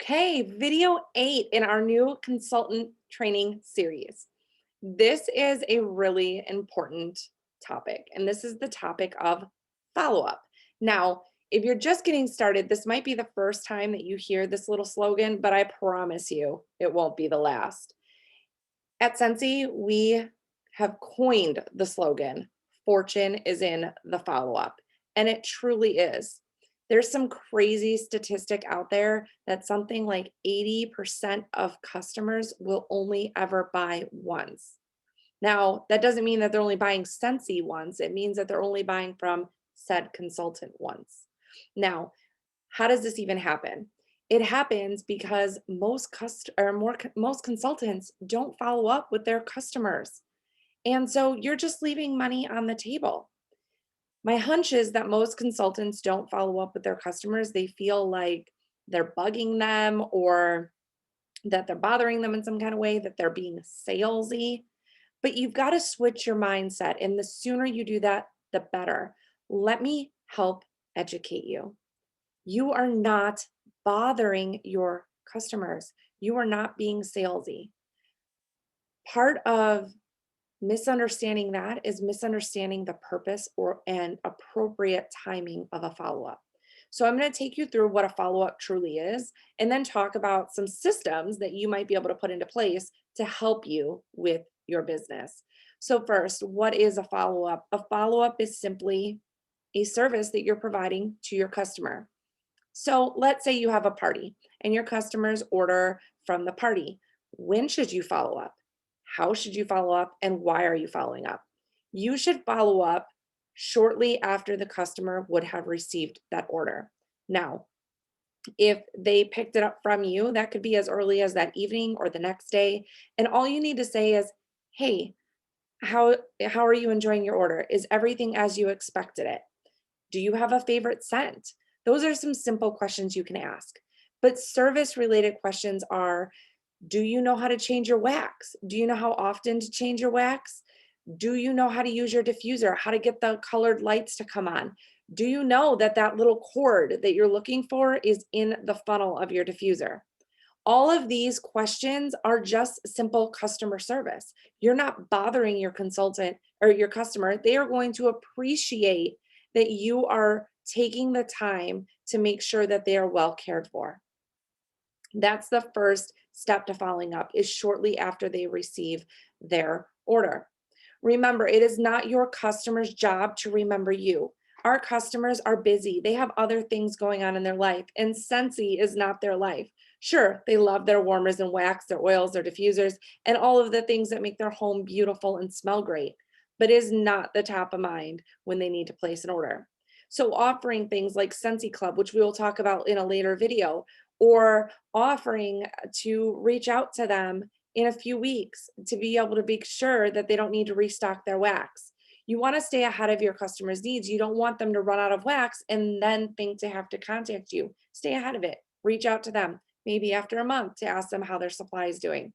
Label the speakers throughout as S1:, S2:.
S1: Okay, video 8 in our new consultant training series. This is a really important topic, and this is the topic of follow up. Now, if you're just getting started, this might be the first time that you hear this little slogan, but I promise you it won't be the last. At Sensi, we have coined the slogan, Fortune is in the follow up. And it truly is. There's some crazy statistic out there that something like 80% of customers will only ever buy once. Now, that doesn't mean that they're only buying Sensi once. It means that they're only buying from said consultant once. Now, how does this even happen? It happens because most consultants don't follow up with their customers. And so you're just leaving money on the table. My hunch is that most consultants don't follow up with their customers. They feel like they're bugging them or that they're bothering them in some kind of way, that they're being salesy. But you've got to switch your mindset. And the sooner you do that, the better. Let me help educate you. You are not bothering your customers. You are not being salesy. Part of misunderstanding that is misunderstanding the purpose or and appropriate timing of a follow-up. So I'm going to take you through what a follow-up truly is and then talk about some systems that you might be able to put into place to help you with your business. So first, what is a follow-up? A follow-up is simply a service that you're providing to your customer. So let's say you have a party and your customers order from the party. When should you follow up? How should you follow up? And why are you following up? You should follow up shortly after the customer would have received that order. Now, if they picked it up from you, that could be as early as that evening or the next day. And all you need to say is, hey, how are you enjoying your order? Is everything as you expected it? Do you have a favorite scent? Those are some simple questions you can ask. But service related questions are, do you know how to change your wax? Do you know how often to change your wax? Do you know how to use your diffuser? How to get the colored lights to come on? Do you know that that little cord that you're looking for is in the funnel of your diffuser? All of these questions are just simple customer service. You're not bothering your consultant or your customer. They are going to appreciate that you are taking the time to make sure that they are well cared for. That's the first step to following up is shortly after they receive their order. Remember, it is not your customer's job to remember you. Our customers are busy. They have other things going on in their life, and Scentsy is not their life. Sure, they love their warmers and wax, their oils, their diffusers, and all of the things that make their home beautiful and smell great, but is not the top of mind when they need to place an order. So offering things like Scentsy Club, which we will talk about in a later video, or offering to reach out to them in a few weeks to be able to be sure that they don't need to restock their wax. You want to stay ahead of your customers' needs. You don't want them to run out of wax and then think to have to contact you. Stay ahead of it. Reach out to them, maybe after a month, to ask them how their supply is doing.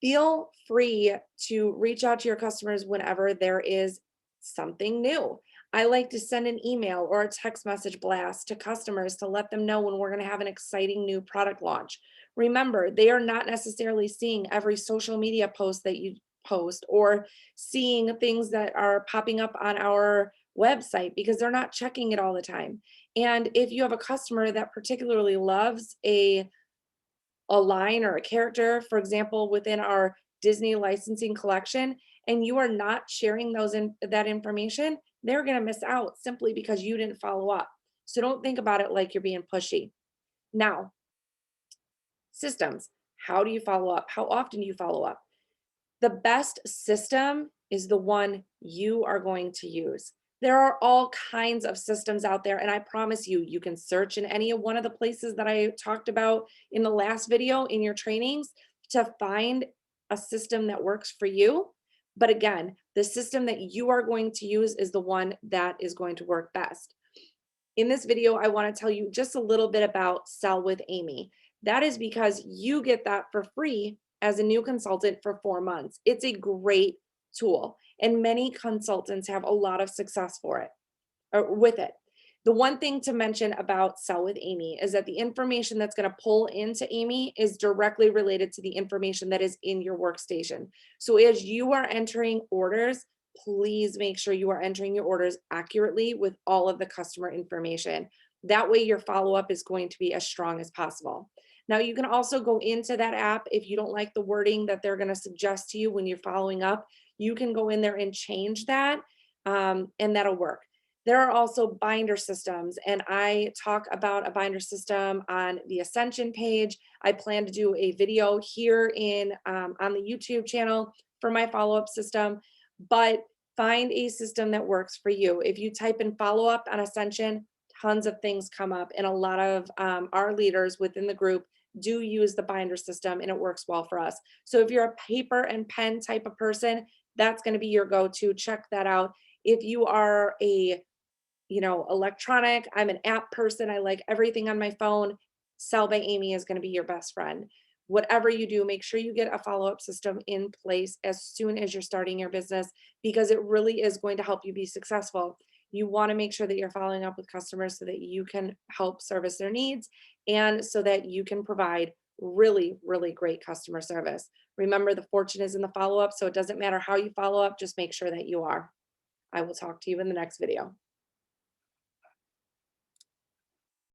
S1: Feel free to reach out to your customers whenever there is something new. I like to send an email or a text message blast to customers to let them know when we're going to have an exciting new product launch. Remember, they are not necessarily seeing every social media post that you post or seeing things that are popping up on our website because they're not checking it all the time. And if you have a customer that particularly loves a line or a character, for example, within our Disney licensing collection, and you are not sharing that information, they're going to miss out simply because you didn't follow up. So don't think about it like you're being pushy. Now, systems. How do you follow up? How often do you follow up? The best system is the one you are going to use. There are all kinds of systems out there, and I promise you, you can search in any of one of the places that I talked about in the last video in your trainings to find a system that works for you. But again, the system that you are going to use is the one that is going to work best. In this video, I want to tell you just a little bit about Sell with Amy. That is because you get that for free as a new consultant for 4 months. It's a great tool, and many consultants have a lot of success for it or with it. The one thing to mention about Sell with Amy is that the information that's going to pull into Amy is directly related to the information that is in your workstation. So as you are entering orders, please make sure you are entering your orders accurately with all of the customer information. That way your follow-up is going to be as strong as possible. Now you can also go into that app if you don't like the wording that they're going to suggest to you when you're following up. You can go in there and change that, and that'll work. There are also binder systems, and I talk about a binder system on the Ascension page. I plan to do a video here in on the YouTube channel for my follow-up system, but find a system that works for you. If you type in follow-up on Ascension, tons of things come up, and a lot of our leaders within the group do use the binder system, and it works well for us. So if you're a paper and pen type of person, that's going to be your go-to. Check that out. If you are a electronic, I'm an app person, I like everything on my phone, Sell by Amy is going to be your best friend. Whatever you do, make sure you get a follow-up system in place as soon as you're starting your business, because it really is going to help you be successful. You want to make sure that you're following up with customers so that you can help service their needs and so that you can provide really, really great customer service. Remember, the fortune is in the follow-up, so it doesn't matter how you follow up, just make sure that you are. I will talk to you in the next video.